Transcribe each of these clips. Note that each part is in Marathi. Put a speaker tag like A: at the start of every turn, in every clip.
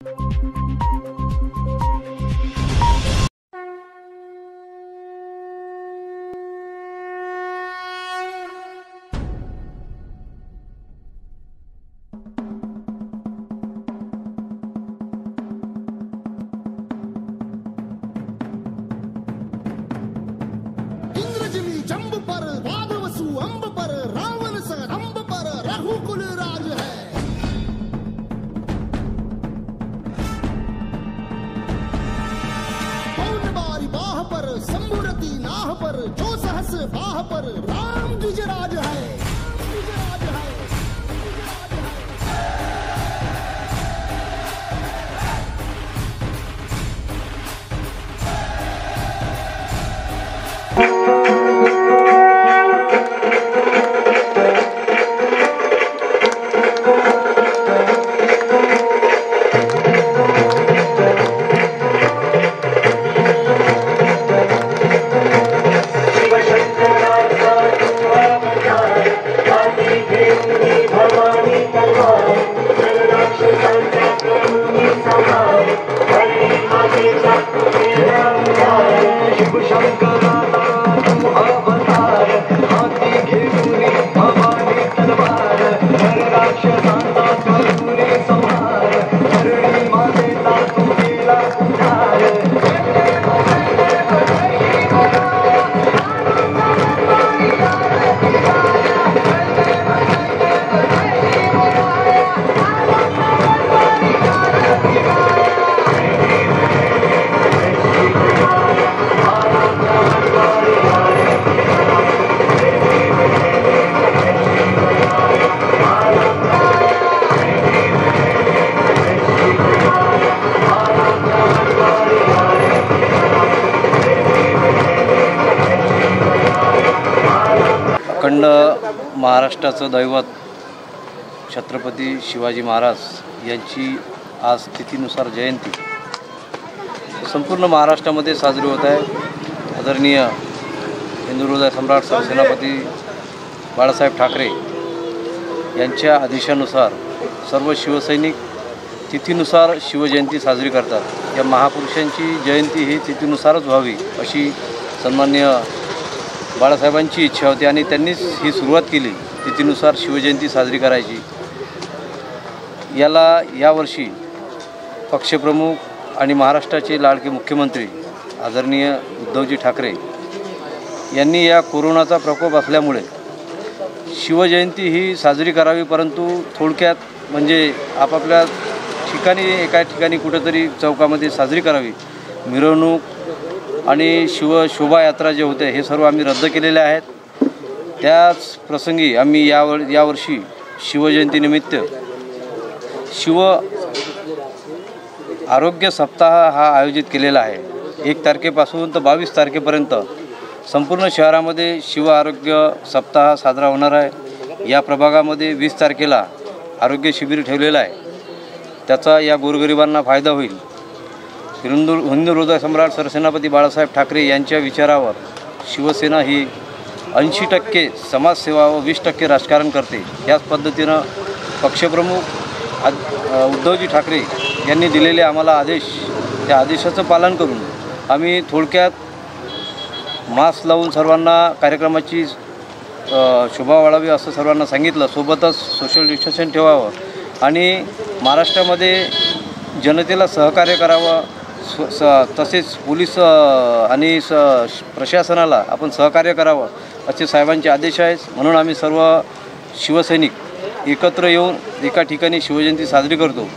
A: इंद्रजिमी जंब पर वादवसु अंब पर रावण स रंब पर रघुकुल राज है। पौन बारी बाह पर संबुरती नाह पर जो सहस बाह पर राम द्विजराज है। द्विजराज है।
B: अखंड महाराष्ट्राचं दैवत छत्रपती शिवाजी महाराज यांची आज तिथीनुसार जयंती संपूर्ण महाराष्ट्रामध्ये साजरी होत आहे। आदरणीय हिंदुहृदय सम्राट सरसेनापती बाळासाहेब ठाकरे यांच्या आदेशानुसार सर्व शिवसैनिक तिथीनुसार शिवजयंती साजरी करतात। या महापुरुषांची जयंती ही तिथीनुसारच व्हावी अशी सन्माननीय बाळासाहेबांची इच्छा होती आणि त्यांनीच ही सुरुवात केली तिथीनुसार शिवजयंती साजरी करायची। याला यावर्षी पक्षप्रमुख आणि महाराष्ट्राचे लाडके मुख्यमंत्री आदरणीय उद्धवजी ठाकरे यांनी या कोरोनाचा प्रकोप असल्यामुळे शिवजयंती ही साजरी करावी, परंतु थोडक्यात म्हणजे आपापल्या ठिकाणी एका ठिकाणी कुठेतरी चौकामध्ये साजरी करावी। मिरवणूक आणि शोभायात्रा जे होते हे सर्व आम्ही रद्द केलेले आहेत। त्याच प्रसंगी आम्ही यावर्षी शिवजयंतीनिमित्त शिव आरोग्य सप्ताह हा आयोजित केलेला आहे। 1 तारखेपासून तर 22 तारखेपर्यंत संपूर्ण शहरामध्ये शिव आरोग्य सप्ताह साजरा होणार आहे। या प्रभागामध्ये 20 तारखेला आरोग्य शिबिर ठेवलेलं आहे, त्याचा या गोरगरिबांना फायदा होईल। हिंदुहृदय सम्राट सरसेनापती बाळासाहेब ठाकरे यांच्या विचारावर शिवसेना ही 80% समाजसेवा व 20% राजकारण करते। याच पद्धतीनं पक्षप्रमुख उद्धवजी ठाकरे यांनी दिलेले आम्हाला आदेश, त्या आदेशाचं पालन करून आम्ही थोडक्यात मास्क लावून सर्वांना कार्यक्रमाची शोभा वाढावी असं सर्वांना सांगितलं। सोबतच सोशल डिस्टन्सिंग ठेवावं आणि महाराष्ट्रामध्ये जनतेला सहकार्य करावं, तसेच पोलीस आणि प्रशासनाला आपण सहकार्य करावं असे साहेबांचे आदेश आहेत। म्हणून आम्ही सर्व शिवसैनिक एकत्र येऊन एका ठिकाणी शिवजयंती साजरी करतो।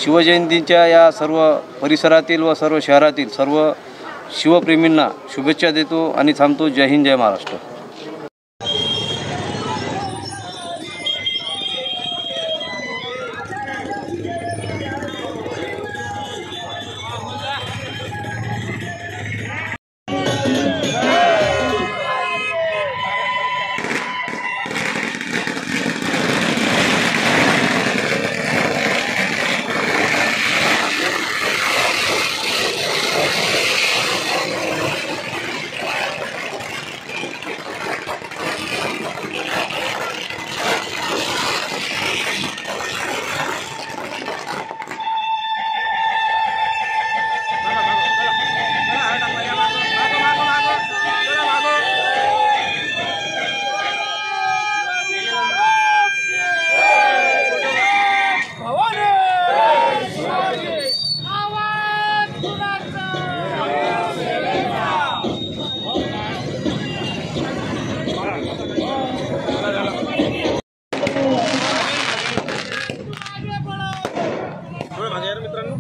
B: शिवजयंतीच्या या सर्व परिसरातील व सर्व शहरातील सर्व शिवप्रेमींना शुभेच्छा देतो आणि थांबतो। जय हिंद, जय महाराष्ट्र।
C: मित्रांनो.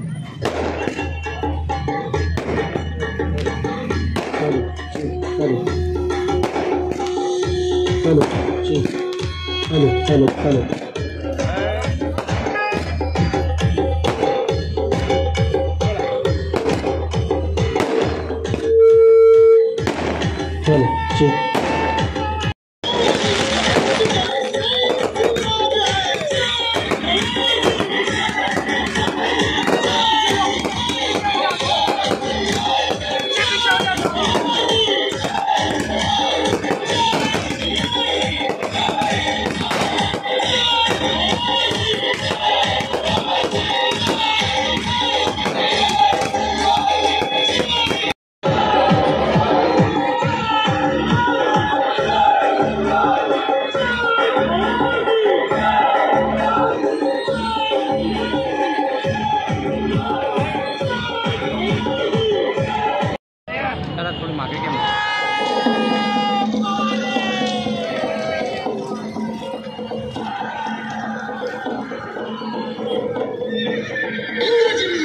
B: थोड़ी मागे क्या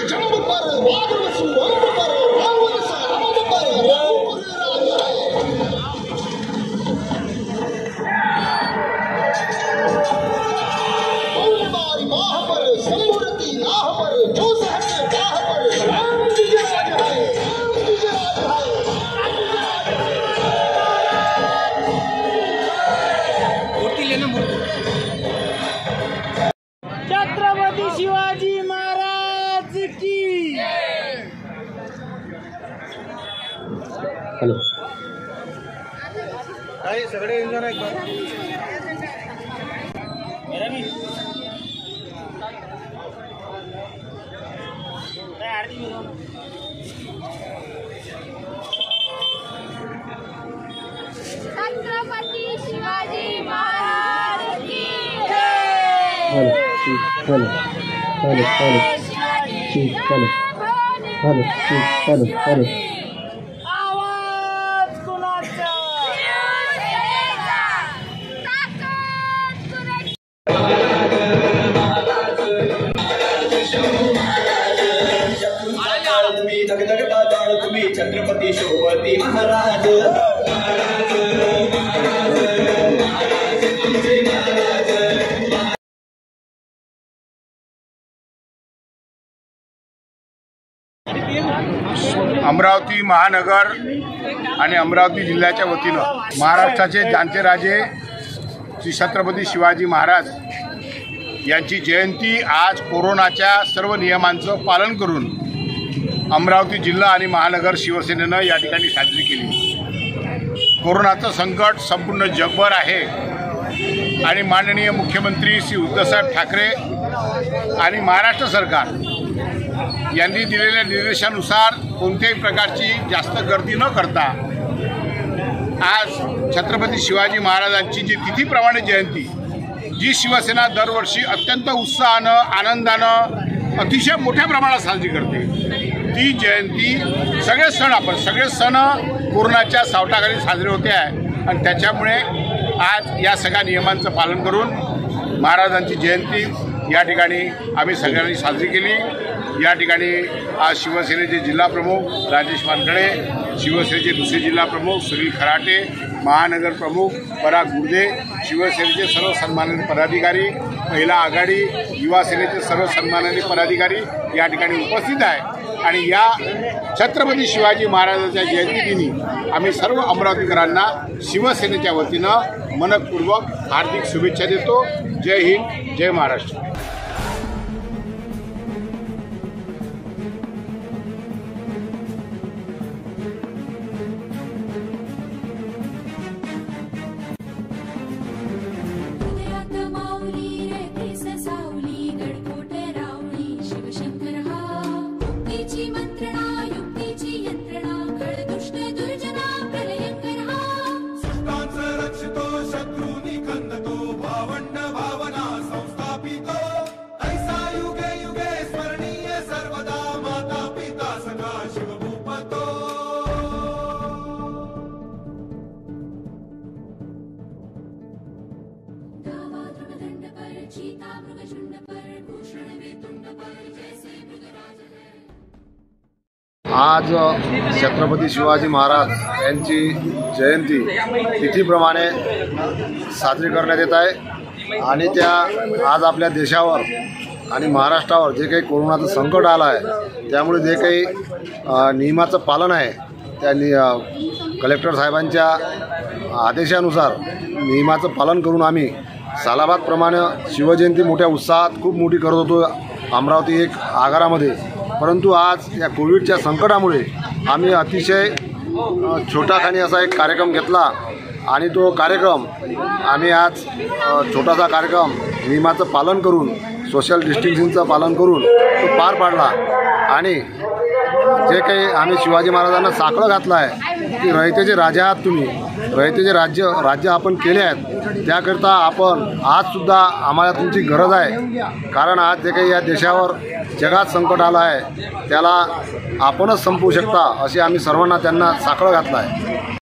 A: जंब पर वादवसु अंब पर रावणस अंब पर रामपुर राज है. बहुबारी माह पर समूरति नाह पर जो सहस गाह पर राम विजय राज है.
D: छत्रपती शिवाजी महाराज की.
B: हेलो
C: सगळे इंजन आहेत.
E: छत्रपती शिवाजी महाराज की
D: आवाज कुणाचा.
F: तुम्ही धगधगता जाळ तुम्ही छत्रपती शिवाजी महाराज.
C: अमरावती महानगर आणि अमरावती जिल्ह्याच्या वतीनं महाराष्ट्राचे जाणते राजे श्री छत्रपती शिवाजी महाराज यांची जयंती आज कोरोनाच्या सर्व नियमांचं पालन करून अमरावती जिल्हा आणि महानगर शिवसेनेनं या ठिकाणी साजरी केली. कोरोनाचं संकट संपूर्ण जगभर आहे आणि माननीय मुख्यमंत्री श्री उद्धवसाहेब ठाकरे आणि महाराष्ट्र सरकार यांनी दिलेल्या निर्देशानुसार कोणत्याही प्रकारची जास्त गर्दी न करता आज छत्रपती शिवाजी महाराजांची जी तिथीप्रमाणे जयंती जी शिवसेना दरवर्षी अत्यंत उत्साहानं आनंदानं अतिशय मोठ्या प्रमाणात साजरी करते ती जयंती सगळे सण कोरोनाच्या सावटाखाली साजरे होते आहे आणि त्याच्यामुळे आज या सगळ्या नियमांचं पालन करून महाराजांची जयंती या ठिकाणी आम्ही सगळ्यांनी साजरी केली. या ठिकाणी आज शिवसेनेचे जिल्हाप्रमुख राजेश वानखडे, शिवसेनेचे दुसरे जिल्हाप्रमुख सुनील खराटे, महानगर प्रमुख पराग गुर्दे, शिवसेनेचे सर्व सन्माननीय पदाधिकारी, महिला आघाडी, युवा सेनेचे सर्व सन्माननीय पदाधिकारी या ठिकाणी उपस्थित आहे आणि या छत्रपती शिवाजी महाराजांच्या जयंतीदिनी आम्ही सर्व अमरावतीकरांना शिवसेनेच्या वतीनं मनपूर्वक हार्दिक शुभेच्छा देतो. जय हिंद, जय महाराष्ट्र.
G: शत्रूनी खंदतो भावंड भावना संस्थापितो आज छत्रपती शिवाजी महाराज यांची जयंती तिथीप्रमाणे साजरी करण्यात येत आहे आणि त्या आज आपल्या देशावर आणि महाराष्ट्रावर जे काही कोरोनाचं संकट आलं आहे त्यामुळे जे काही नियमाचं पालन आहे त्या कलेक्टर साहेबांच्या आदेशानुसार नियमाचं पालन करून आम्ही सालाबादप्रमाणे शिवजयंती मोठ्या उत्साहात खूप मोठी करत होतो अमरावती एक आगारामध्ये. परंतु आज या कोविडच्या संकटामुळे आम्ही अतिशय छोटाखानी असा एक कार्यक्रम घेतला आणि तो कार्यक्रम आम्ही आज छोटासा कार्यक्रम नियमाचं पालन करून सोशल डिस्टन्सिंगचं पालन करून तो पार पाडला. आणि जे काही आम्ही शिवाजी महाराजांना साकडं घातलं आहे की रयतेचे राजा आहात तुम्ही, रयतेचे राज्य आपण केले आहेत, त्याकरिता आपण आजसुद्धा आम्हाला तुमची गरज आहे. कारण आज जे काही या देशावर जगात संकट आलं आहे त्याला आपणच संपवू शकता असे आम्ही सर्वांना त्यांना साकडं घातलं आहे.